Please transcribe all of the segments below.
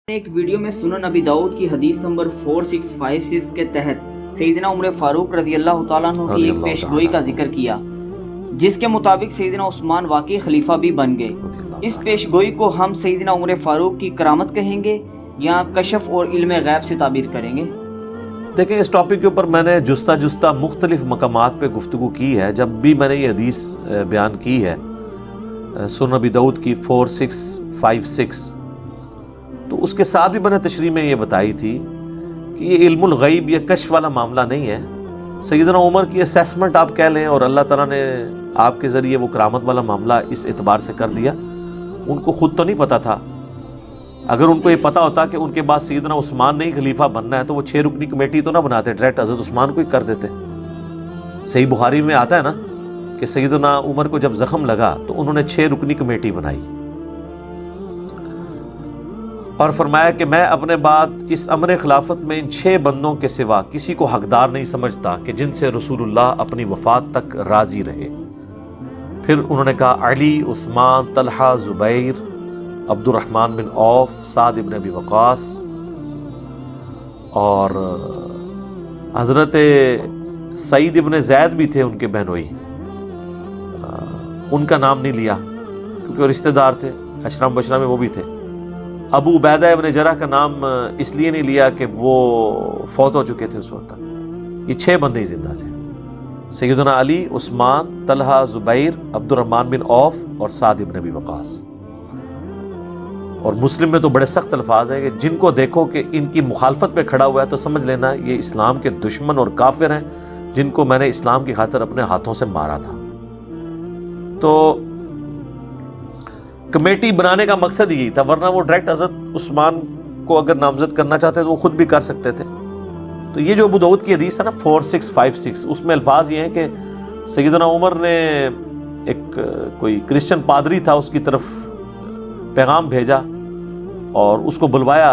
ایک ویڈیو میں سنن ابی داؤد کی حدیث نمبر 4656 کے تحت سیدنا عمر فاروق رضی اللہ تعالیٰ عنہ کی ایک پیش گوئی کا ذکر کیا، جس کے مطابق سیدنا عثمان واقعی خلیفہ بھی بن گئے۔ اس پیش گوئی کو ہم سیدنا عمر فاروق کی کرامت کہیں گے یا کشف اور علم غیب سے تعبیر کریں گے؟ دیکھیں، اس ٹاپک کے اوپر میں نے جستہ مختلف مقامات پہ گفتگو کی ہے۔ جب بھی میں نے یہ حدیث بیان کی ہے سنن ابی داؤد کی 4656، تو اس کے ساتھ بھی میں نے تشریح میں یہ بتائی تھی کہ یہ علم الغیب یا کشف والا معاملہ نہیں ہے۔ سیدنا عمر کی اسیسمنٹ آپ کہہ لیں، اور اللہ تعالیٰ نے آپ کے ذریعے وہ کرامت والا معاملہ اس اعتبار سے کر دیا۔ ان کو خود تو نہیں پتا تھا۔ اگر ان کو یہ پتا ہوتا کہ ان کے بعد سیدنا عثمان نے ہی خلیفہ بننا ہے تو وہ 6 رکنی کمیٹی تو نہ بناتے، ڈائریکٹ حضرت عثمان کو ہی کر دیتے۔ صحیح بخاری میں آتا ہے نا کہ سیدنا عمر کو جب زخم لگا تو انہوں نے 6 رکنی کمیٹی بنائی اور فرمایا کہ میں اپنے بعد اس امر خلافت میں ان 6 بندوں کے سوا کسی کو حقدار نہیں سمجھتا کہ جن سے رسول اللہ اپنی وفات تک راضی رہے۔ پھر انہوں نے کہا علی، عثمان، طلحہ، زبیر، عبد الرحمن بن عوف، سعد ابن ابی وقاص، اور حضرت سعید ابن زید بھی تھے ان کے بہنوئی۔ ان کا نام نہیں لیا کیونکہ وہ رشتہ دار تھے، اشرا مبشرہ میں وہ بھی تھے۔ ابو عبیدہ ابن جرح کا نام اس لیے نہیں لیا کہ وہ فوت ہو چکے تھے اس وقت تک۔ یہ 6 بندے ہی زندہ تھے، سیدنا علی، عثمان، طلحہ، زبیر، عبد الرحمن بن عوف اور سعد ابن ابی وقاص۔ اور مسلم میں تو بڑے سخت الفاظ ہیں کہ جن کو دیکھو کہ ان کی مخالفت پہ کھڑا ہوا ہے تو سمجھ لینا یہ اسلام کے دشمن اور کافر ہیں، جن کو میں نے اسلام کی خاطر اپنے ہاتھوں سے مارا تھا۔ تو کمیٹی بنانے کا مقصد یہی تھا، ورنہ وہ ڈائریکٹ حضرت عثمان کو اگر نامزد کرنا چاہتے تو وہ خود بھی کر سکتے تھے۔ تو یہ جو ابو داؤد کی حدیث ہے نا 4656، اس میں الفاظ یہ ہیں کہ سیدنا عمر نے ایک کوئی کرسچن پادری تھا، اس کی طرف پیغام بھیجا اور اس کو بلوایا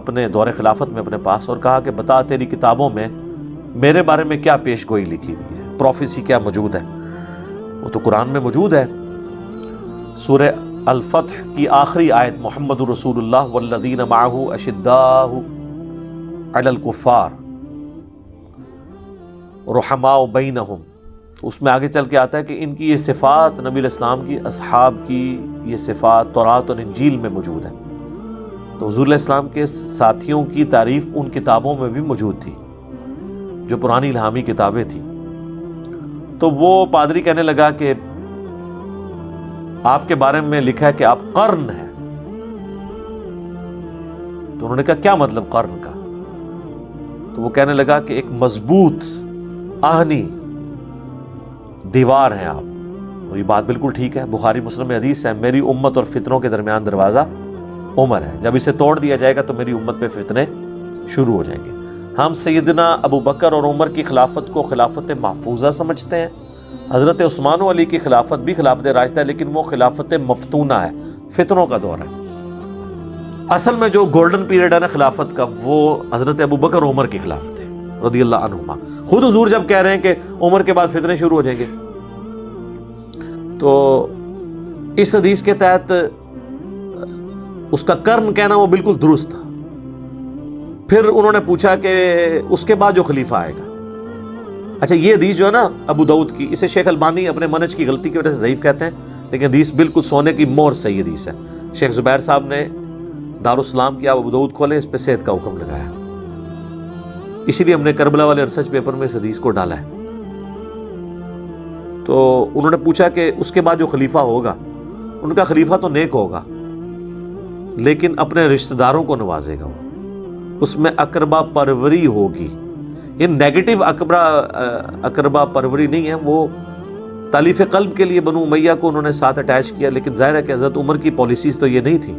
اپنے دور خلافت میں اپنے پاس، اور کہا کہ بتا تیری کتابوں میں میرے بارے میں کیا پیش گوئی لکھی ہوئی ہے، پروفیسی کیا موجود ہے؟ وہ تو قرآن میں موجود ہے۔ سورہ الفتح کی آخری آیت محمد رسول اللہ والذین معہ اشداء علی الکفار رحماء بینہم، اس میں آگے چل کے آتا ہے کہ ان کی یہ صفات، نبی علیہ السلام کی اصحاب کی یہ صفات تورات اور انجیل میں موجود ہے۔ تو حضور علیہ السلام کے ساتھیوں کی تعریف ان کتابوں میں بھی موجود تھی جو پرانی الہامی کتابیں تھیں۔ تو وہ پادری کہنے لگا کہ آپ کے بارے میں لکھا ہے کہ آپ قرن ہیں۔ تو انہوں نے کہا کیا مطلب قرن کا؟ تو وہ کہنے لگا کہ ایک مضبوط آہنی دیوار ہیں آپ، اور یہ بات بالکل ٹھیک ہے۔ بخاری مسلم میں حدیث ہے میری امت اور فتنوں کے درمیان دروازہ عمر ہے، جب اسے توڑ دیا جائے گا تو میری امت پہ فتنے شروع ہو جائیں گے۔ ہم سیدنا ابو بکر اور عمر کی خلافت کو خلافت محفوظہ سمجھتے ہیں۔ حضرت عثمان و علی کی خلافت بھی خلافت راشدہ ہے، لیکن وہ خلافت مفتونہ ہے، فتنوں کا دور ہے۔ اصل میں جو گولڈن پیریڈ ہے نا خلافت کا، وہ حضرت ابو بکر اور عمر کی خلافت ہے رضی اللہ عنہما۔ خود حضور جب کہہ رہے ہیں کہ عمر کے بعد فتنے شروع ہو جائیں گے، تو اس حدیث کے تحت اس کا قرن کہنا وہ بالکل درست تھا۔ پھر انہوں نے پوچھا کہ اس کے بعد جو خلیفہ آئے گا۔ اچھا، یہ حدیث جو ہے نا ابو داؤد کی، اسے شیخ البانی اپنے منہج کی غلطی کی وجہ سے ضعیف کہتے ہیں، لیکن حدیث بالکل سونے کی مہر صحیح حدیث ہے۔ شیخ زبیر صاحب نے دارالسلام کی آپ ابو داؤد کھولے، اس پہ صحت کا حکم لگایا، اسی لیے ہم نے کربلا والے ریسرچ پیپر میں اس حدیث کو ڈالا ہے۔ تو انہوں نے پوچھا کہ اس کے بعد جو خلیفہ ہوگا، ان کا خلیفہ تو نیک ہوگا لیکن اپنے رشتہ داروں کو نوازے گا، وہ اس میں اقربا پروری ہوگی۔ یہ نیگیٹو اقربا پروری نہیں ہے، وہ تالیف قلب کے لیے بنو امیہ کو انہوں نے ساتھ اٹیچ کیا، لیکن ظاہر ہے کہ حضرت عمر کی پالیسیز تو یہ نہیں تھی،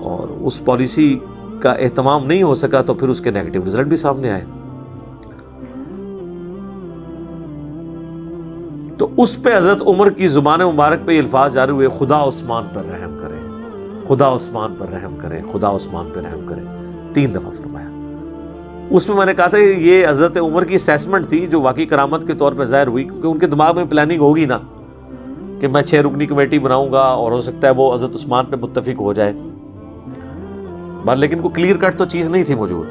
اور اس پالیسی کا اہتمام نہیں ہو سکا تو پھر اس کے نیگیٹو رزلٹ بھی سامنے آئے۔ تو اس پہ حضرت عمر کی زبان مبارک پہ یہ الفاظ جاری ہوئے، خدا عثمان پر رحم کرے، خدا عثمان پر رحم کرے، خدا عثمان پر رحم کرے، 3 دفعہ فرمایا۔ اس میں نے کہا تھا کہ یہ حضرت عمر کی اسیسمنٹ تھی جو واقعی کرامت کے طور پہ ظاہر ہوئی، کیونکہ ان کے دماغ میں پلاننگ ہوگی نا کہ میں 6 رکنی کمیٹی بناؤں گا اور ہو سکتا ہے وہ حضرت عثمان پہ متفق ہو جائے۔ لیکن کوئی کلیئر کٹ تو چیز نہیں تھی موجود.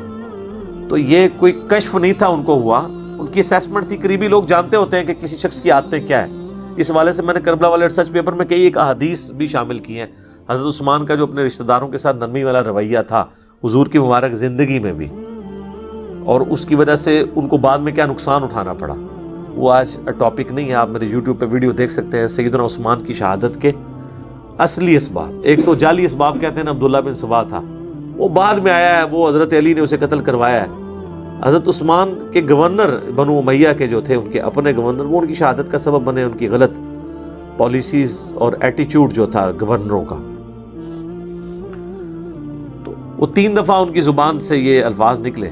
تو یہ کوئی کشف نہیں تھا ان کو ہوا, ان کی اسیسمنٹ تھی. قریبی لوگ جانتے ہوتے ہیں کہ کسی شخص کی عادتیں کیا ہے. اس حوالے سے میں نے کربلا والے ریسرچ پیپر میں کئی ایک احادیث بھی شامل کی ہیں. حضرت عثمان کا جو اپنے رشتہ داروں کے ساتھ نرمی والا رویہ تھا حضور کی مبارک زندگی میں بھی, اور اس کی وجہ سے ان کو بعد میں کیا نقصان اٹھانا پڑا, وہ آج ٹاپک نہیں ہے. آپ میرے یوٹیوب پہ ویڈیو دیکھ سکتے ہیں سیدنا عثمان کی شہادت کے اصلی اسباب. ایک تو جعلی اسباب کہتے ہیں, عبداللہ بن سبا تھا, وہ بعد میں آیا ہے, وہ حضرت علی نے اسے قتل کروایا ہے. حضرت عثمان کے گورنر بنو امیہ کے جو تھے, ان کے اپنے گورنر, وہ ان کی شہادت کا سبب بنے. ان کی غلط پالیسیز اور ایٹیچیوڈ جو تھا گورنروں کا. تو وہ 3 دفعہ ان کی زبان سے یہ الفاظ نکلے.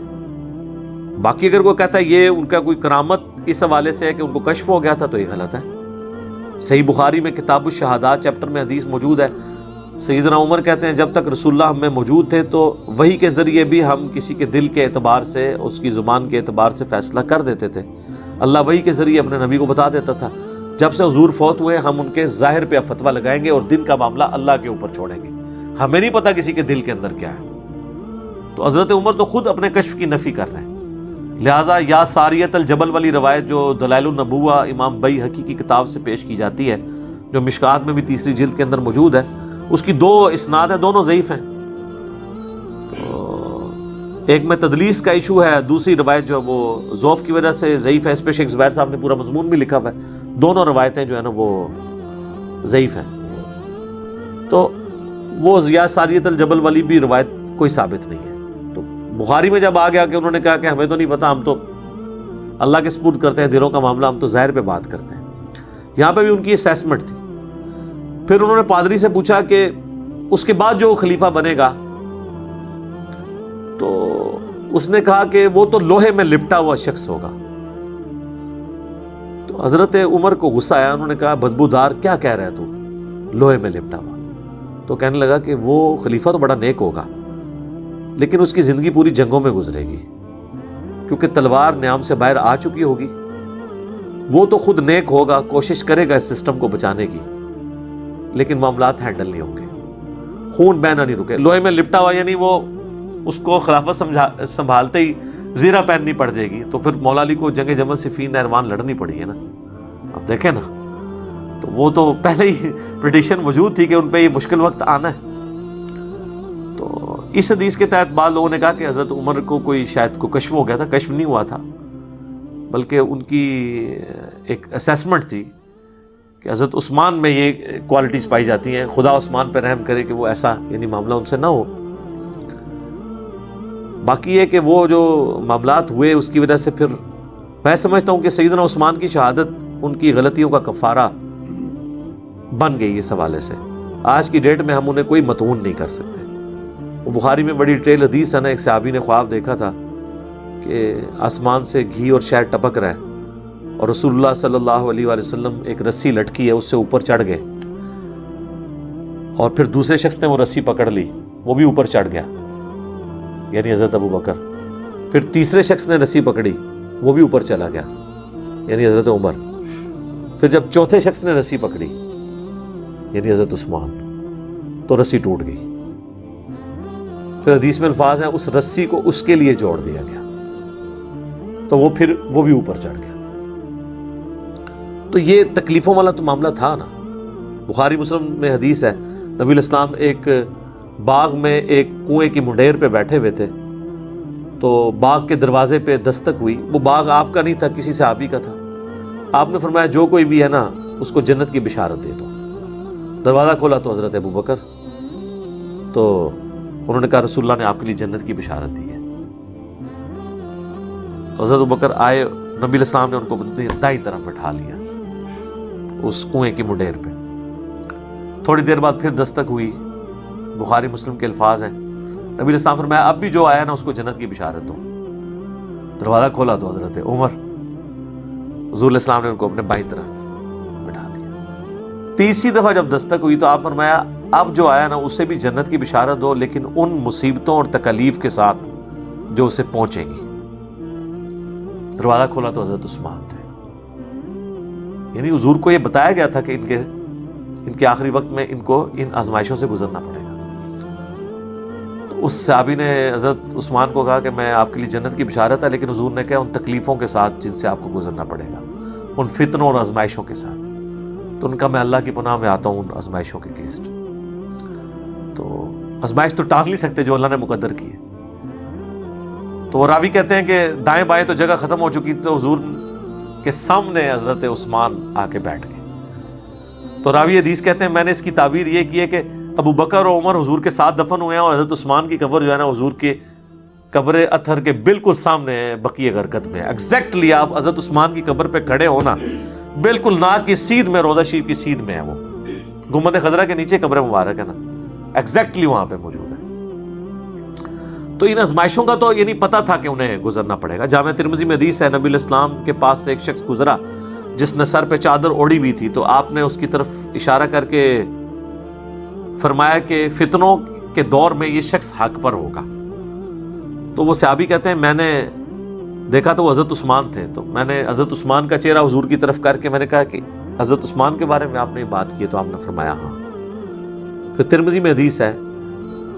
باقی اگر کوئی کہتا ہے یہ ان کا کوئی کرامت اس حوالے سے ہے کہ ان کو کشف ہو گیا تھا, تو یہ غلط ہے. صحیح بخاری میں کتاب الشہادات چیپٹر میں حدیث موجود ہے. سیدنا عمر کہتے ہیں جب تک رسول اللہ ہم میں موجود تھے تو وحی کے ذریعے بھی ہم کسی کے دل کے اعتبار سے, اس کی زبان کے اعتبار سے فیصلہ کر دیتے تھے. اللہ وحی کے ذریعے اپنے نبی کو بتا دیتا تھا. جب سے حضور فوت ہوئے ہم ان کے ظاہر پہ فتویٰ لگائیں گے اور دن کا معاملہ اللہ کے اوپر چھوڑیں گے. ہمیں نہیں پتا کسی کے دل کے اندر کیا ہے. تو حضرت عمر تو خود اپنے کشف کی نفی کر رہے ہیں. لہٰذا یا ساریت الجبل والی روایت جو دلائل النبوہ امام بیہقی کی کتاب سے پیش کی جاتی ہے, جو مشکات میں بھی 3 جلد کے اندر موجود ہے, اس کی 2 اسناد ہیں, دونوں ضعیف ہیں. تو ایک میں تدلیس کا ایشو ہے, دوسری روایت جو وہ ضعف کی وجہ سے ضعیف ہے. اس پہ شیخ زبیر صاحب نے پورا مضمون بھی لکھا ہوا ہے. دونوں روایتیں جو ہے نا وہ ضعیف ہیں. تو وہ یا ساریت الجبل والی بھی روایت کوئی ثابت نہیں ہے. تو بخاری میں جب آ گیا کہ انہوں نے کہا کہ ہمیں تو نہیں پتا, ہم تو اللہ کے سپرد کرتے ہیں دلوں کا معاملہ, ہم تو ظاہر پہ بات کرتے ہیں. یہاں پہ بھی ان کی اسیسمنٹ تھی. پھر انہوں نے پادری سے پوچھا کہ اس کے بعد جو خلیفہ بنے گا, تو اس نے کہا کہ وہ تو لوہے میں لپٹا ہوا شخص ہوگا. تو حضرت عمر کو غصہ آیا, انہوں نے کہا بدبودار کیا کہہ رہا ہے تو, لوہے میں لپٹا ہوا. تو کہنے لگا کہ وہ خلیفہ تو بڑا نیک ہوگا, لیکن اس کی زندگی پوری جنگوں میں گزرے گی, کیونکہ تلوار نیام سے باہر آ چکی ہوگی. وہ تو خود نیک ہوگا, کوشش کرے گا اس سسٹم کو بچانے کی, لیکن معاملات ہینڈل نہیں ہوں گے, خون بہنا نہیں رکے. لوہے میں لپٹا ہوا یعنی وہ اس کو خلافت سنبھالتے ہی زیرہ پہننی پڑ جائے گی. تو پھر مولا علی کو جنگ جمل صفین نہروان لڑنی پڑی ہے نا. اب دیکھیں نا, تو وہ تو پہلے ہی پریڈکشن موجود تھی کہ ان پہ یہ مشکل وقت آنا ہے. تو اس حدیث کے تحت بعض لوگوں نے کہا کہ حضرت عمر کو کوئی شاید کو کشف ہو گیا تھا. کشف نہیں ہوا تھا, بلکہ ان کی ایک اسیسمنٹ تھی کہ حضرت عثمان میں یہ کوالٹیز پائی جاتی ہیں, خدا عثمان پہ رحم کرے کہ وہ ایسا یعنی معاملہ ان سے نہ ہو. باقی یہ کہ وہ جو معاملات ہوئے اس کی وجہ سے پھر میں سمجھتا ہوں کہ سیدنا عثمان کی شہادت ان کی غلطیوں کا کفارہ بن گئی. اس حوالے سے آج کی ڈیٹ میں ہم انہیں کوئی متون نہیں کر سکتے. وہ بخاری میں بڑی ڈیٹیل حدیث ہے نا, ایک صحابی نے خواب دیکھا تھا کہ آسمان سے گھی اور شہد ٹپک رہا ہے اور رسول اللہ صلی اللہ علیہ وآلہ وسلم ایک رسی لٹکی ہے اس سے اوپر چڑھ گئے, اور پھر دوسرے شخص نے وہ رسی پکڑ لی, وہ بھی اوپر چڑھ گیا, یعنی حضرت ابو بکر. پھر تیسرے شخص نے رسی پکڑی, وہ بھی اوپر چلا گیا, یعنی حضرت عمر. پھر جب چوتھے شخص نے رسی پکڑی, یعنی حضرت عثمان, تو رسی ٹوٹ گئی. پھر حدیث میں الفاظ ہیں اس رسی کو اس کے لیے جوڑ دیا گیا, تو وہ پھر وہ بھی اوپر چڑھ گیا. تو یہ تکلیفوں والا تو معاملہ تھا نا. بخاری مسلم میں حدیث ہے, نبی الاسلام ایک باغ میں ایک کنویں کی منڈیر پہ بیٹھے ہوئے تھے, تو باغ کے دروازے پہ دستک ہوئی. وہ باغ آپ کا نہیں تھا, کسی صحابی کا تھا. آپ نے فرمایا جو کوئی بھی ہے نا اس کو جنت کی بشارت دے دو. دروازہ کھولا تو حضرت ابو بکر, تو انہوں نے کہا رسول اللہ نے آپ کے لیے جنت کی بشارت دی ہے. تو حضرت ابو بکر آئے, نبی الاسلام نے ان کو دائیں طرف بٹھا لیا اس کنویں کی منڈیر پہ. تھوڑی دیر بعد پھر دستک ہوئی, بخاری مسلم کے الفاظ ہیں, نبی الاسلام فرمایا اب بھی جو آیا نا اس کو جنت کی بشارت دو. دروازہ کھولا تو حضرت عمر, حضور علیہ السلام نے ان کو اپنے بائیں طرف بٹھا لیا. تیسری دفعہ جب دستک ہوئی تو آپ فرمایا اب جو آیا نا اسے بھی جنت کی بشارت دو, لیکن ان مصیبتوں اور تکالیف کے ساتھ جو اسے پہنچے گی. دروازہ کھولا تو حضرت عثمان تھے. یعنی حضور کو یہ بتایا گیا تھا کہ ان کے آخری وقت میں ان کو ان آزمائشوں سے گزرنا پڑے گا. اس صحابی نے حضرت عثمان کو کہا کہ میں آپ کے لیے جنت کی بشارت ہے، لیکن حضور نے کہا ان تکلیفوں کے ساتھ جن سے آپ کو گزرنا پڑے گا، ان فتنوں اور آزمائشوں کے ساتھ. تو ان کا میں اللہ کی پناہ میں آتا ہوں ان آزمائشوں کے اگینسٹ. تو آزمائش تو ٹال نہیں سکتے جو اللہ نے مقدر کی ہے. تو وہ راوی کہتے ہیں کہ دائیں بائیں تو جگہ ختم ہو چکی تھی، تو حضور کے سامنے حضرت عثمان آ کے بیٹھ گئے. تو راوی حدیث کہتے ہیں میں نے اس کی تعبیر یہ کی ہے کہ ابو بکر اور عمر حضور کے ساتھ دفن ہوئے ہیں، اور حضرت عثمان کی قبر جو ہے نا حضور کے قبر اطہر کے بالکل سامنے ہے، بقیع غرقد میں. ایگزیکٹلی آپ حضرت عثمان کی قبر پہ کھڑے ہونا، بالکل ناک کی سیدھ میں، روضہ شریف کی سیدھ میں ہے، وہ گنبد خضرا کے نیچے قبر مبارک ہے نا، ایگزیکٹلی وہاں پہ موجود ہے. تو ان آزمائشوں کا تو یہ نہیں پتا تھا کہ انہیں گزرنا پڑے گا. جامع ترمذی میں حدیث ہے، نبی الاسلام کے پاس سے ایک شخص گزرا جس نے سر پہ چادر اوڑھی ہوئی تھی، تو آپ نے اس کی طرف اشارہ کر کے فرمایا کہ فتنوں کے دور میں یہ شخص حق پر ہوگا. تو وہ صحابی کہتے ہیں میں نے دیکھا تو وہ حضرت عثمان تھے، تو میں نے حضرت عثمان کا چہرہ حضور کی طرف کر کے میں نے کہا کہ حضرت عثمان کے بارے میں آپ نے بات کی ہے؟ تو آپ نے فرمایا ہاں. پھر ترمذی میں حدیث ہے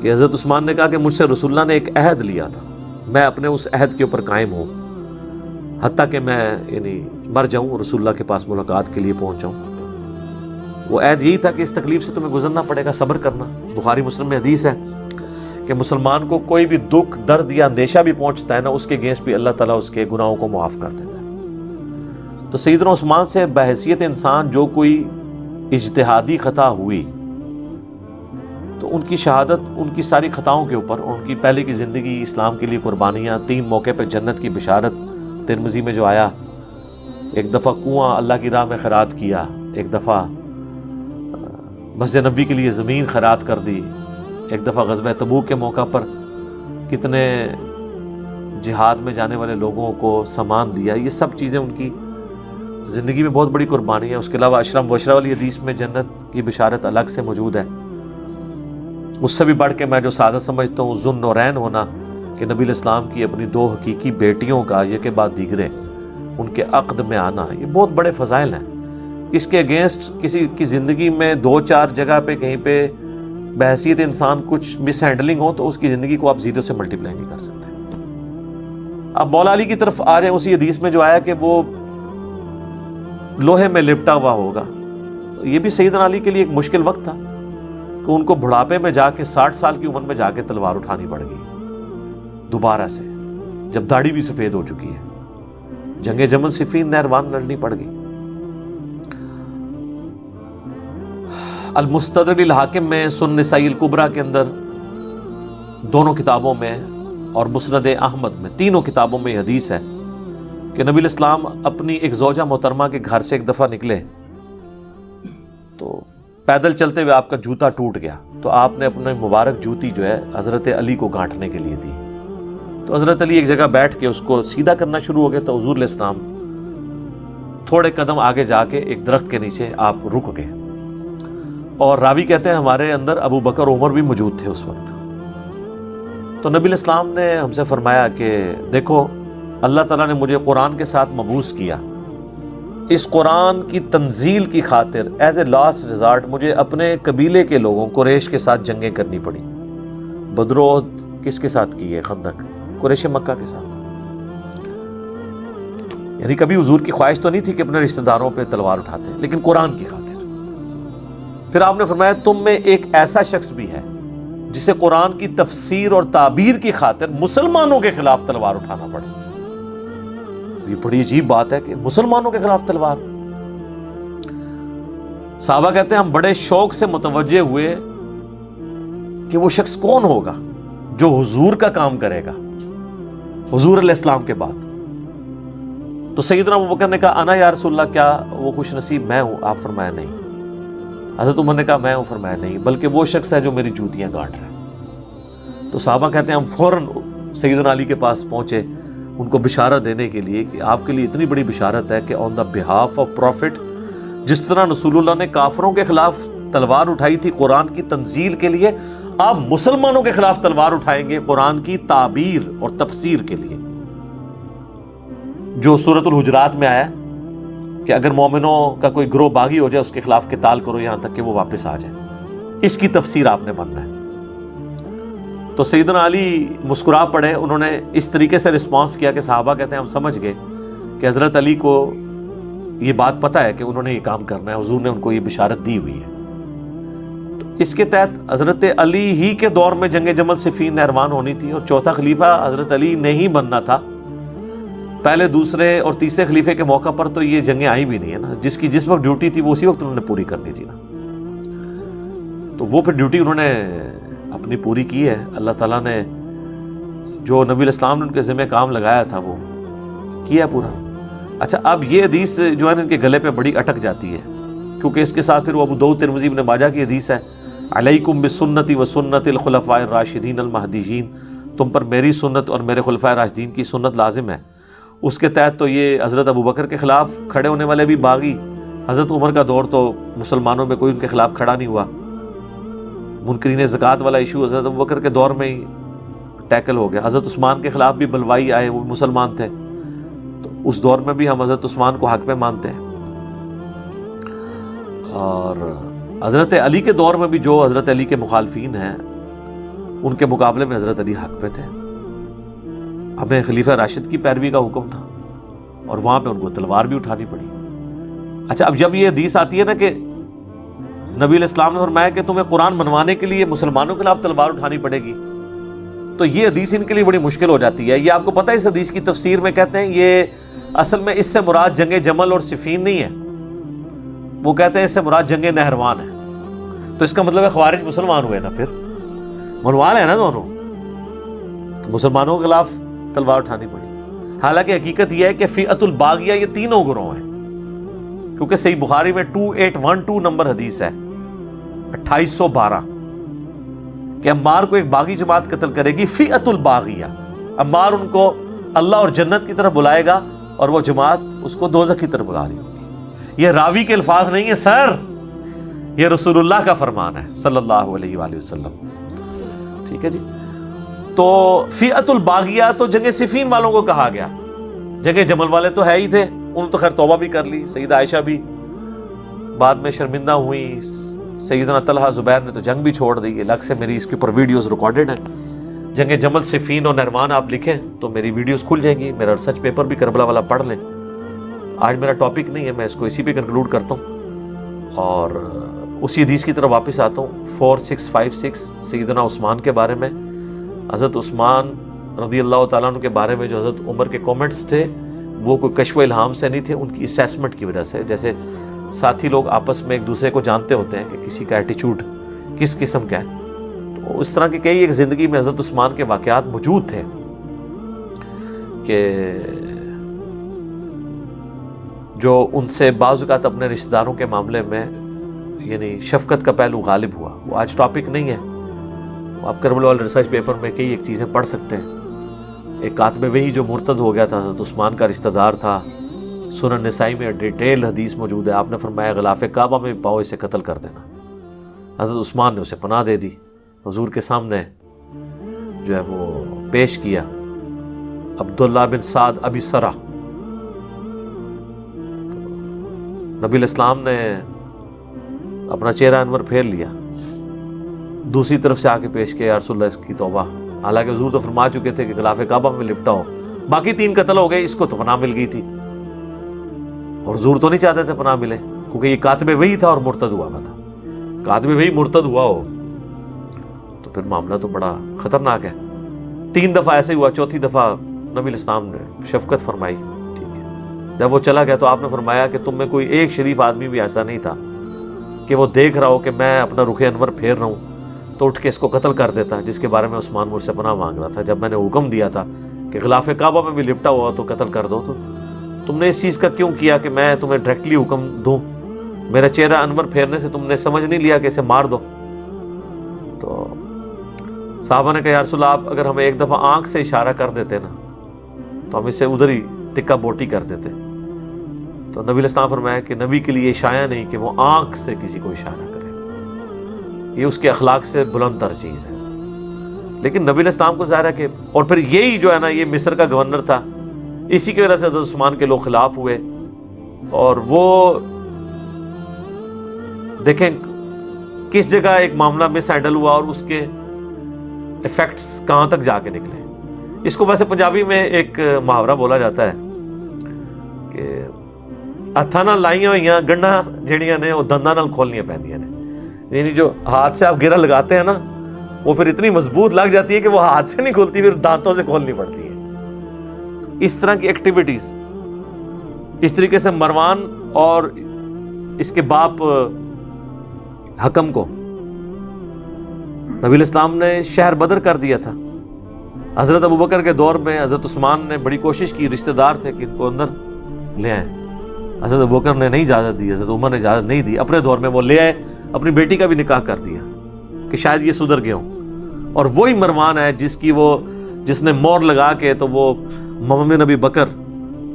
کہ حضرت عثمان نے کہا کہ مجھ سے رسول اللہ نے ایک عہد لیا تھا، میں اپنے اس عہد کے اوپر قائم ہوں حتیٰ کہ میں یعنی مر جاؤں، رسول اللہ کے پاس ملاقات کے لیے پہنچ جاؤں. وہ عہد یہی تھا کہ اس تکلیف سے تمہیں گزرنا پڑے گا، صبر کرنا. بخاری مسلم میں حدیث ہے کہ مسلمان کو کوئی بھی دکھ، درد یا اندیشہ بھی پہنچتا ہے نا، اس کے اگینسٹ بھی اللہ تعالیٰ اس کے گناہوں کو معاف کر دیتا ہے. تو سیدنا عثمان سے بحیثیت انسان جو کوئی اجتہادی خطا ہوئی تو ان کی شہادت ان کی ساری خطاؤں کے اوپر، ان کی پہلے کی زندگی، اسلام کے لیے قربانیاں، 3 موقع پہ جنت کی بشارت ترمذی میں جو آیا، ایک دفعہ کنواں اللہ کی راہ میں خیرات کیا، ایک دفعہ مسجد نبوی کے لیے زمین خیرات کر دی، ایک دفعہ غزوہ تبوک کے موقع پر کتنے جہاد میں جانے والے لوگوں کو سامان دیا. یہ سب چیزیں ان کی زندگی میں بہت بڑی قربانی ہے. اس کے علاوہ اشرا مبشرہ والی حدیث میں جنت کی بشارت الگ سے موجود ہے. اس سے بھی بڑھ کے میں جو سعادت سمجھتا ہوں ذو النورین ہونا، کہ نبی الاسلام کی اپنی 2 حقیقی بیٹیوں کا یہ کے بعد دیگرے ان کے عقد میں آنا، یہ بہت بڑے فضائل ہیں. اس کے اگینسٹ کسی کی زندگی میں 2-4 جگہ پہ کہیں پہ بحیثیت انسان کچھ مس ہینڈلنگ ہو تو اس کی زندگی کو آپ 0 سے ملٹیپلائی نہیں کر سکتے. اب مولا علی کی طرف آ رہے ہیں، اسی حدیث میں جو آیا کہ وہ لوہے میں لپٹا ہوا ہوگا. یہ بھی سیدنا علی کے لیے ایک مشکل وقت تھا کہ ان کو بڑھاپے میں جا کے 60 سال کی عمر میں جا کے تلوار اٹھانی پڑ گئی دوبارہ سے، جب داڑھی بھی سفید ہو چکی ہے. جنگ جمل صفین نہروان لڑنی پڑ گئی. المستدرک الحاکم میں، سنن نسائی الکبریٰ کے اندر، دونوں کتابوں میں، اور مسند احمد میں، تینوں کتابوں میں یہ حدیث ہے کہ نبی الاسلام اپنی ایک زوجہ محترمہ کے گھر سے ایک دفعہ نکلے تو پیدل چلتے ہوئے آپ کا جوتا ٹوٹ گیا، تو آپ نے اپنے مبارک جوتی جو ہے حضرت علی کو گانٹھنے کے لیے دی. تو حضرت علی ایک جگہ بیٹھ کے اس کو سیدھا کرنا شروع ہو گئے، تو حضور علیہ السلام تھوڑے قدم آگے جا کے ایک درخت کے نیچے آپ رک گئے. اور راوی کہتے ہیں ہمارے اندر ابو بکر اور عمر بھی موجود تھے اس وقت. تو نبی الاسلام نے ہم سے فرمایا کہ دیکھو اللہ تعالیٰ نے مجھے قرآن کے ساتھ مبعوث کیا، اس قرآن کی تنزیل کی خاطر ایز اے لاسٹ ریزارٹ مجھے اپنے قبیلے کے لوگوں قریش کے ساتھ جنگیں کرنی پڑی. بدر و احد کس کے ساتھ کی ہے؟ خندق قریش مکہ کے ساتھ. یعنی کبھی حضور کی خواہش تو نہیں تھی کہ اپنے رشتہ داروں پہ تلوار اٹھاتے، لیکن قرآن کی خاطر. پھر آپ نے فرمایا تم میں ایک ایسا شخص بھی ہے جسے قرآن کی تفسیر اور تعبیر کی خاطر مسلمانوں کے خلاف تلوار اٹھانا پڑے. یہ بڑی عجیب بات ہے کہ مسلمانوں کے خلاف تلوار. صحابہ کہتے ہیں ہم بڑے شوق سے متوجہ ہوئے کہ وہ شخص کون ہوگا جو حضور کا کام کرے گا حضور علیہ السلام کے بعد. تو سیدنا ابوبکر نے کہا انا یا رسول اللہ، کیا وہ خوش نصیب میں ہوں؟ آپ فرمایا نہیں. حضرت عمر نے کہا میں ہوں؟ فرمایا نہیں، بلکہ وہ شخص ہے جو میری جوتیاں گانٹ رہا ہے. تو صحابہ کہتے ہیں ہم فوراً سیدنا علی کے پاس پہنچے ان کو بشارت دینے کے لیے کہ آپ کے لیے اتنی بڑی بشارت ہے کہ آن دا بہاف آف پروفٹ، جس طرح رسول اللہ نے کافروں کے خلاف تلوار اٹھائی تھی قرآن کی تنزیل کے لیے، آپ مسلمانوں کے خلاف تلوار اٹھائیں گے قرآن کی تعبیر اور تفسیر کے لیے. جو سورۃ الحجرات میں آیا کہ اگر مومنوں کا کوئی گروہ باغی ہو جائے اس کے خلاف قتال کرو یہاں تک کہ وہ واپس آ جائے، اس کی تفسیر آپ نے بننا ہے. تو سیدنا علی مسکرا پڑے. انہوں نے اس طریقے سے رسپانس کیا کہ صحابہ کہتے ہیں ہم سمجھ گئے کہ حضرت علی کو یہ بات پتہ ہے کہ انہوں نے یہ کام کرنا ہے, حضور نے ان کو یہ بشارت دی ہوئی ہے. تو اس کے تحت حضرت علی ہی کے دور میں جنگ جمل صفین نہروان ہونی تھی, اور چوتھا خلیفہ حضرت علی نہیں بننا تھا. پہلے دوسرے اور تیسرے خلیفے کے موقع پر تو یہ جنگیں آئی بھی نہیں ہے نا. جس وقت ڈیوٹی تھی وہ اسی وقت انہوں نے پوری کرنی تھی نا. تو وہ پھر ڈیوٹی انہوں نے اپنی پوری کی ہے. اللہ تعالیٰ نے جو نبی الاسلام نے ان کے ذمہ کام لگایا تھا وہ کیا پورا. اچھا, اب یہ حدیث جو ہے نا ان کے گلے پہ بڑی اٹک جاتی ہے, کیونکہ اس کے ساتھ پھر وہ ابو داؤد ترمذی ابن ماجہ کی حدیث ہے, علیکم بسنتی و سنت الخلفاء الراشدین المہدیین, تم پر میری سنت اور میرے خلفاء راشدین کی سنت لازم ہے. اس کے تحت تو یہ حضرت ابو بکر کے خلاف کھڑے ہونے والے بھی باغی, حضرت عمر کا دور تو مسلمانوں میں کوئی ان کے خلاف کھڑا نہیں ہوا. منکرین زکوٰۃ والا ایشو حضرت ابو بکر کے دور میں ہی ٹیکل ہو گیا. حضرت عثمان کے خلاف بھی بلوائی آئے, وہ مسلمان تھے, تو اس دور میں بھی ہم حضرت عثمان کو حق پہ مانتے ہیں. اور حضرت علی کے دور میں بھی جو حضرت علی کے مخالفین ہیں ان کے مقابلے میں حضرت علی حق پہ تھے. ہمیں خلیفہ راشد کی پیروی کا حکم تھا اور وہاں پہ ان کو تلوار بھی اٹھانی پڑی. اچھا, اب جب یہ حدیث آتی ہے نا کہ نبی علیہ السلام نے فرمایا کہ تمہیں قرآن منوانے کے لیے مسلمانوں کے خلاف تلوار اٹھانی پڑے گی, تو یہ حدیث ان کے لیے بڑی مشکل ہو جاتی ہے. یہ آپ کو پتہ ہے اس حدیث کی تفسیر میں کہتے ہیں یہ اصل میں اس سے مراد جنگ جمل اور صفین نہیں ہے, وہ کہتے ہیں اس سے مراد جنگ نہروان ہے. تو اس کا مطلب ہے خوارج مسلمان ہوئے نا, پھر منوال ہے نا دونوں, مسلمانوں کے خلاف تلوار اٹھانی پڑی. حالانکہ حقیقت یہ ہے کہ فئۃ الباغیہ یہ تینوں گروہ ہیں, کیونکہ صحیح بخاری میں 2812 نمبر حدیث ہے 2812 کہ عمار کو ایک باغی جماعت قتل کرے گی. فئۃ الباغیہ, عمار ان کو اللہ اور جنت کی طرف بلائے گا اور وہ جماعت اس کو دوزخ کی طرف بلا رہی ہوگی. یہ راوی کے الفاظ نہیں ہیں سر, یہ رسول اللہ کا فرمان ہے صلی اللہ علیہ وآلہ وسلم. ٹھیک ہے جی. تو فئۃ الباغیہ تو جنگ صفین والوں کو کہا گیا, جنگ جمل والے تو ہے ہی تھے, انہوں نے تو خیر توبہ بھی کر لی. سیدہ عائشہ بھی بعد میں شرمندہ ہوئی, سیدنا طلحہ زبیر نے تو جنگ بھی چھوڑ دی. الگ سے میری اس کے اوپر ویڈیوز ریکارڈڈ ہیں. جنگ جمل صفین اور نہروان آپ لکھیں تو میری ویڈیوز کھل جائیں گی. میرا ریسرچ پیپر بھی کربلا والا پڑھ لیں. آج میرا ٹاپک نہیں ہے, میں اس کو اسی پہ کنکلوڈ کرتا ہوں اور اسی حدیث کی طرف واپس آتا ہوں. 4656 سیدنا عثمان کے بارے میں, حضرت عثمان رضی اللہ تعالیٰ عنہ کے بارے میں جو حضرت عمر کے کومنٹس تھے وہ کوئی کشف و الہام سے نہیں تھے, ان کی اسیسمنٹ کی وجہ سے. جیسے ساتھی لوگ آپس میں ایک دوسرے کو جانتے ہوتے ہیں کہ کسی کا ایٹیچیوڈ کس قسم کا ہے, تو اس طرح کے کئی ایک زندگی میں حضرت عثمان کے واقعات موجود تھے کہ جو ان سے بعض اوقات اپنے رشتہ داروں کے معاملے میں یعنی شفقت کا پہلو غالب ہوا. وہ آج ٹاپک نہیں ہے, آپ کربلا والے ریسرچ پیپر میں کئی ایک چیزیں پڑھ سکتے ہیں. ایک کاتب وحی جو مرتد ہو گیا تھا, حضرت عثمان کا رشتہ دار تھا, سنن نسائی میں ڈیٹیل حدیث موجود ہے. آپ نے فرمایا غلاف کعبہ میں پاؤ اسے قتل کر دینا. حضرت عثمان نے اسے پناہ دے دی, حضور کے سامنے جو ہے وہ پیش کیا. عبداللہ بن سعد ابی سرہ, نبی الاسلام نے اپنا چہرہ انور پھیر لیا, دوسری طرف سے آ کے پیش کیا, یا رسول اللہ اس کی توبہ. حالانکہ حضور تو فرما چکے تھے کہ غلاف کعبہ میں لپٹا ہو. باقی 3 قتل ہو گئے, اس کو تو پناہ مل گئی تھی, اور حضور تو نہیں چاہتے تھے پناہ ملے, کیونکہ یہ کاتب وحی تھا اور مرتد ہوا تھا. کاتب وحی مرتد ہوا ہو تو پھر معاملہ تو بڑا خطرناک ہے. 3 دفعہ ایسے ہوا, چوتھی دفعہ نبی الاسلام نے شفقت فرمائی. ٹھیک ہے, جب وہ چلا گیا تو آپ نے فرمایا کہ تم میں کوئی ایک شریف آدمی بھی ایسا نہیں تھا کہ وہ دیکھ رہا ہو کہ میں اپنا رخ انور پھیر رہا ہوں تو اٹھ کے اس کو قتل کر دیتا, جس کے بارے میں عثمان مجھ سے پناہ مانگ رہا تھا. جب میں نے حکم دیا تھا کہ غلاف کعبہ میں بھی لپٹا ہوا تو قتل کر دو, تو تم نے اس چیز کا کیوں کیا کہ میں تمہیں ڈائریکٹلی حکم دوں؟ میرا چہرہ انور پھیرنے سے تم نے سمجھ نہیں لیا کہ اسے مار دو؟ تو صحابہ نے کہا یا رسول اللہ, آپ اگر ہمیں ایک دفعہ آنکھ سے اشارہ کر دیتے نا تو ہم اسے ادھر ہی ٹکا بوٹی کر دیتے. تو نبی الاسلام فرمایا کہ نبی کے لیے شایع نہیں کہ وہ آنکھ سے کسی کو اشارہ کرے, یہ اس کے اخلاق سے بلند تر چیز ہے. لیکن نبی علیہ السلام کو ظاہر ہے کہ, اور پھر یہی جو ہے نا یہ مصر کا گورنر تھا, اسی کی وجہ سے حضرت عثمان کے لوگ خلاف ہوئے. اور وہ دیکھیں کس جگہ ایک معاملہ مس ہینڈل ہوا اور اس کے ایفیکٹس کہاں تک جا کے نکلے. اس کو ویسے پنجابی میں ایک محاورہ بولا جاتا ہے کہ ہاتھاں نال لائیاں ہوئیاں گنڈاں جہڑیاں نے وہ دنداں نال کھولنیاں پیندیاں نے. یعنی جو ہاتھ سے آپ گرہ لگاتے ہیں نا وہ پھر اتنی مضبوط لگ جاتی ہے کہ وہ ہاتھ سے نہیں کھولتی, پھر دانتوں سے کھولنی پڑتی ہے. اس طرح کی ایکٹیویٹیز. اس طریقے سے مروان اور اس کے باپ حکم کو نبی علیہ السلام نے شہر بدر کر دیا تھا. حضرت ابوبکر کے دور میں حضرت عثمان نے بڑی کوشش کی, رشتہ دار تھے کہ ان کو اندر لے آئیں. حضرت ابوبکر نے نہیں اجازت دی, حضرت عمر نے اجازت نہیں دی. اپنے دور میں وہ لے آئے, اپنی بیٹی کا بھی نکاح کر دیا کہ شاید یہ سدھر گئے ہوں. اور وہی مروان ہے جس نے مور لگا کے تو وہ محمد نبی بکر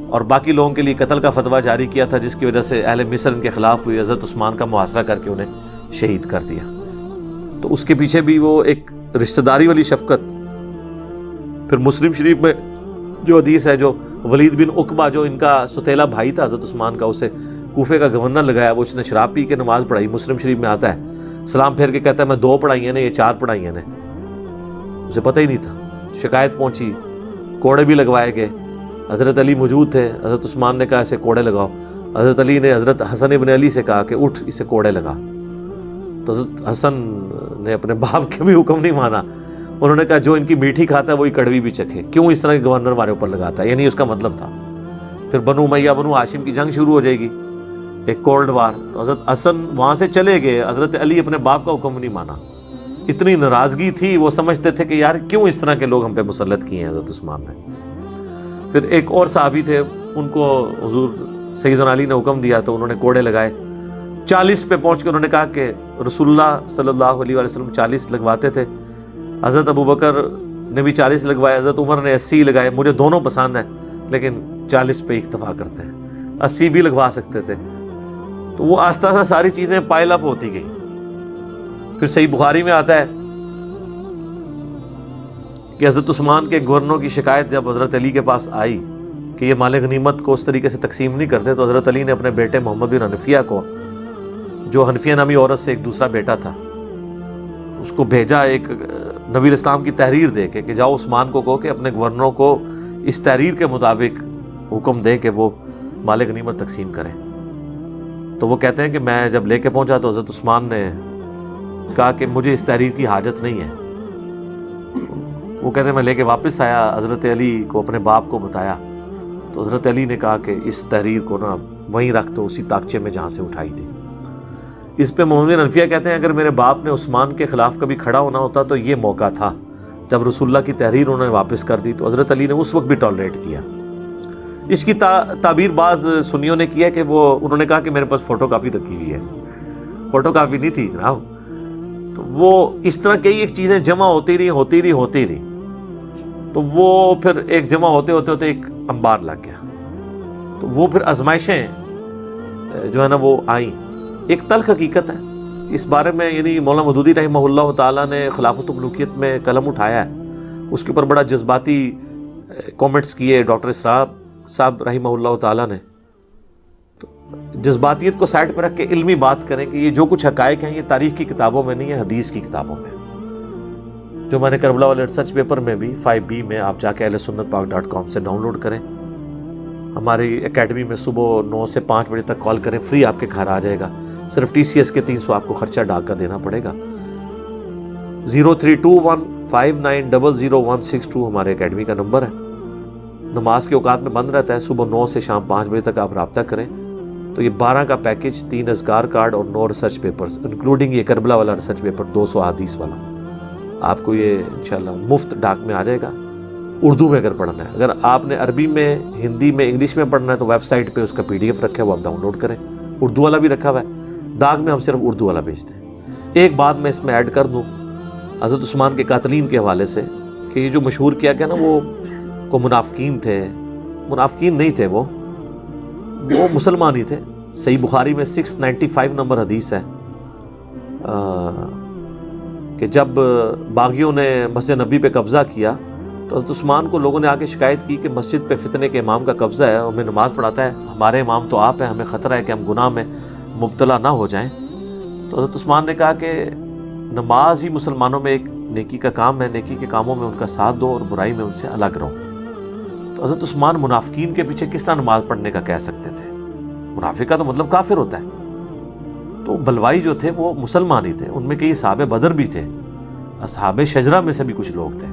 اور باقی لوگوں کے لیے قتل کا فتویٰ جاری کیا تھا, جس کی وجہ سے اہل مصر ان کے خلاف ہوئی. حضرت عثمان کا محاصرہ کر کے انہیں شہید کر دیا. تو اس کے پیچھے بھی وہ ایک رشتہ داری والی شفقت. پھر مسلم شریف میں جو حدیث ہے, جو ولید بن عقبہ جو ان کا ستیلا بھائی تھا حضرت عثمان کا, اسے کوفے کا گورنر لگایا, وہ اس نے شراب پی کے نماز پڑھائی. مسلم شریف میں آتا ہے, سلام پھیر کے کہتا ہے میں 2 پڑھائی ہیں, یہ 4 پڑھائی ہیں. اسے پتہ ہی نہیں تھا. شکایت پہنچی, کوڑے بھی لگوائے گئے. حضرت علی موجود تھے, حضرت عثمان نے کہا اسے کوڑے لگاؤ. حضرت علی نے حضرت حسن ابن علی سے کہا کہ اٹھ اسے کوڑے لگا. تو حضرت حسن نے اپنے باپ کے بھی حکم نہیں مانا. انہوں نے کہا جو ان کی میٹھی کھاتا ہے وہی کڑوی بھی چکھے, کیوں اس طرح کے گورنر ہمارے اوپر لگاتا ہے. یعنی اس کا مطلب تھا پھر بنو امیہ بنو ہاشم کی جنگ شروع ہو جائے گی, ایک کولڈ وار. تو حضرت حسن وہاں سے چلے گئے, حضرت علی اپنے باپ کا حکم نہیں مانا. اتنی ناراضگی تھی, وہ سمجھتے تھے کہ یار کیوں اس طرح کے لوگ ہم پہ مسلط کیے ہیں حضرت عثمان نے. پھر ایک اور صحابی تھے, ان کو حضور سیدنا علی نے حکم دیا تو انہوں نے کوڑے لگائے. 40 پہ پہنچ کے انہوں نے کہا کہ رسول اللہ صلی اللہ علیہ وسلم 40 لگواتے تھے, حضرت ابوبکر نے بھی 40 لگوائے, حضرت عمر نے 80 لگائے. مجھے دونوں پسند ہیں لیکن 40 پہ اکتفا کرتے ہیں, 80 بھی لگوا سکتے تھے. تو وہ آہستہ آہستہ ساری چیزیں پائل اپ ہوتی گئی. پھر صحیح بخاری میں آتا ہے کہ حضرت عثمان کے گورنروں کی شکایت جب حضرت علی کے پاس آئی کہ یہ مال غنیمت کو اس طریقے سے تقسیم نہیں کرتے, تو حضرت علی نے اپنے بیٹے محمد بن حنفیہ کو, جو حنفیہ نامی عورت سے ایک دوسرا بیٹا تھا, اس کو بھیجا ایک نبی علیہ السلام کی تحریر دے کے کہ جاؤ عثمان کو کہو کہ اپنے گورنروں کو اس تحریر کے مطابق حکم دیں کہ وہ مال غنیمت تقسیم کریں. تو وہ کہتے ہیں کہ میں جب لے کے پہنچا تو حضرت عثمان نے کہا کہ مجھے اس تحریر کی حاجت نہیں ہے. وہ کہتے ہیں میں لے کے واپس آیا, حضرت علی کو اپنے باپ کو بتایا تو حضرت علی نے کہا کہ اس تحریر کو نا وہیں رکھ دو, اسی تاکچے میں جہاں سے اٹھائی تھی. اس پہ محمد بن حنفیہ کہتے ہیں اگر میرے باپ نے عثمان کے خلاف کبھی کھڑا ہونا ہوتا تو یہ موقع تھا. جب رسول اللہ کی تحریر انہوں نے واپس کر دی تو حضرت علی نے اس وقت بھی ٹالریٹ کیا. اس کی تعبیر بعض سنیوں نے کیا کہ انہوں نے کہا کہ میرے پاس فوٹو کاپی رکھی ہوئی ہے. فوٹو کاپی نہیں تھی جناب. تو وہ اس طرح کئی ایک چیزیں جمع ہوتی رہی. تو وہ پھر ایک جمع ہوتے ایک انبار لگ گیا. تو وہ پھر آزمائشیں جو ہے نا وہ آئیں. ایک تلخ حقیقت ہے اس بارے میں, یعنی مولانا مودودی رحمہ اللہ تعالیٰ نے خلافت و ملوکیت میں قلم اٹھایا ہے, اس کے اوپر بڑا جذباتی کومنٹس کیے ڈاکٹر اسرار صاحب رحمہ اللہ تعالیٰ نے. تو جذباتیت کو سائڈ پہ رکھ کے علمی بات کریں کہ یہ جو کچھ حقائق ہیں یہ تاریخ کی کتابوں میں نہیں ہے, حدیث کی کتابوں میں. جو میں نے کربلا والے ریسرچ پیپر میں بھی 5B میں آپ جا کے ahlsunnatpak.com سے ڈاؤن لوڈ کریں. ہماری اکیڈمی میں صبح 9 سے 5 بجے تک کال کریں, فری آپ کے گھر آ جائے گا. صرف TCS کے 300 آپ کو خرچہ ڈاک کا دینا پڑے گا. 032159000162 ہمارے اکیڈمی کا نمبر ہے. نماز کے اوقات میں بند رہتا ہے, صبح 9 سے شام 5 بجے تک آپ رابطہ کریں. تو یہ 12 کا پیکج, 3 اذکار کارڈ اور 9 ریسرچ پیپرز انکلوڈنگ یہ کربلا والا ریسرچ پیپر 200 حدیث والا, آپ کو یہ انشاءاللہ مفت ڈاک میں آ جائے گا. اردو میں اگر پڑھنا ہے, اگر آپ نے عربی میں, ہندی میں, انگلش میں پڑھنا ہے تو ویب سائٹ پہ اس کا PDF رکھا ہے, وہ آپ ڈاؤن لوڈ کریں. اردو والا بھی رکھا ہوا ہے. ڈاک میں ہم صرف اردو والا بھیجتے ہیں. ایک بات میں اس میں ایڈ کر دوں حضرت عثمان کے قاتلین کے حوالے سے کہ یہ جو مشہور کیا گیا نا وہ منافقین تھے. منافقین نہیں تھے, وہ مسلمان ہی تھے. صحیح بخاری میں 695 نمبر حدیث ہے کہ جب باغیوں نے مسجد نبی پہ قبضہ کیا تو حضرت عثمان کو لوگوں نے آ کے شکایت کی کہ مسجد پہ فتنے کے امام کا قبضہ ہے, ہمیں نماز پڑھاتا ہے, ہمارے امام تو آپ ہیں, ہمیں خطرہ ہے کہ ہم گناہ میں مبتلا نہ ہو جائیں. تو حضرت عثمان نے کہا کہ نماز ہی مسلمانوں میں ایک نیکی کا کام ہے، نیکی کے کاموں میں ان کا ساتھ دو اور برائی میں ان سے الگ رہو۔ تو حضرت عثمان منافقین کے پیچھے کس طرح نماز پڑھنے کا کہہ سکتے تھے؟ منافق کا تو مطلب کافر ہوتا ہے۔ تو بلوائی جو تھے وہ مسلمان ہی تھے، ان میں کئی اصحاب بدر بھی تھے، اصحاب شجرہ میں سے بھی کچھ لوگ تھے۔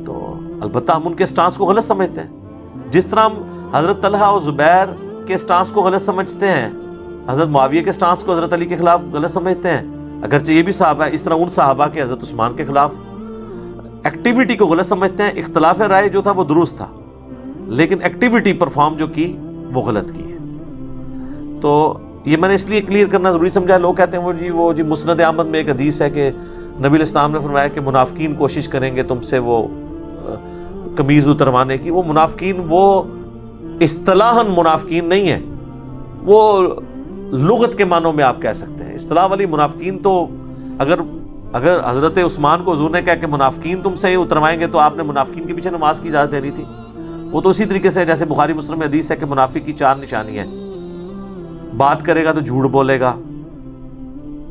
تو البتہ ہم ان کے سٹانس کو غلط سمجھتے ہیں، جس طرح ہم حضرت طلحہ اور زبیر کے سٹانس کو غلط سمجھتے ہیں، حضرت معاویہ کے سٹانس کو حضرت علی کے خلاف غلط سمجھتے ہیں، اگرچہ یہ بھی صحابہ ہے، اس طرح ان صحابہ کے حضرت عثمان کے خلاف ایکٹیویٹی کو غلط سمجھتے ہیں۔ اختلاف رائے جو تھا وہ درست تھا، لیکن ایکٹیویٹی پرفارم جو کی وہ غلط کی ہے۔ تو یہ میں نے اس لیے کلیئر کرنا ضروری سمجھا۔ لوگ کہتے ہیں وہ جی مسند احمد میں ایک حدیث ہے کہ نبی علیہ السلام نے فرمایا کہ منافقین کوشش کریں گے تم سے وہ قمیض اتروانے کی۔ وہ منافقین وہ اصطلاحاً منافقین نہیں ہیں، وہ لغت کے معنوں میں آپ کہہ سکتے ہیں۔ اصطلاح والی منافقین تو اگر حضرت عثمان کو حضور نے کہا کہ منافقین تم سے اتروائیں گے تو آپ نے منافقین کے پیچھے نماز کی اجازت دینی تھی۔ وہ تو اسی طریقے سے جیسے بخاری مسلم میں حدیث ہے کہ منافق کی 4 نشانیاں ہیں، بات کرے گا تو جھوٹ بولے گا،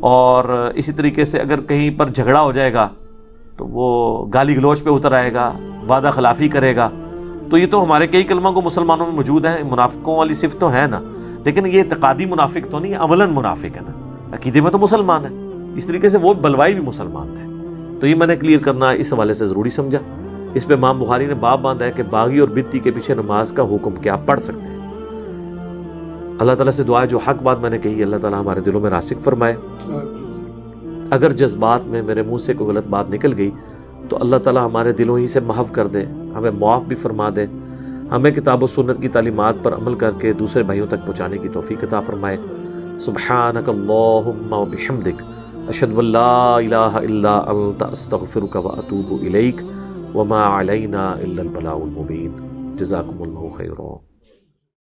اور اسی طریقے سے اگر کہیں پر جھگڑا ہو جائے گا تو وہ گالی گلوچ پہ اتر آئے گا، وعدہ خلافی کرے گا۔ تو یہ تو ہمارے کئی کلمہ کو مسلمانوں میں موجود ہیں، منافقوں والی صفت تو ہے نا، لیکن یہ اعتقادی منافق تو نہیں، عملاً منافق ہے نا، عقیدے میں تو مسلمان ہے۔ اس طریقے سے وہ بلوائی بھی مسلمان تھے۔ تو یہ میں نے کلیئر کرنا اس حوالے سے ضروری سمجھا۔ اس پہ امام بخاری نے باب باندھا ہے کہ باغی اور بدتی کے پیچھے نماز کا حکم کیا پڑھ سکتے ہیں۔ اللہ تعالیٰ سے دعا ہے جو حق بات میں نے کہی اللہ تعالیٰ ہمارے دلوں میں راسخ فرمائے۔ اگر جذبات میں میرے منہ سے کوئی غلط بات نکل گئی تو اللہ تعالیٰ ہمارے دلوں ہی سے محو کر دے، ہمیں معاف بھی فرما دے، ہمیں کتاب و سنت کی تعلیمات پر عمل کر کے دوسرے بھائیوں تک پہنچانے کی توفیق عطا فرمائے۔ سبحانک اللہم و بحمدک، اشہد ان لا الہ الا انت، استغفرک و اتوب الیک، وما علینا الا البلاغ المبین۔ جزاکم اللہ خیرا۔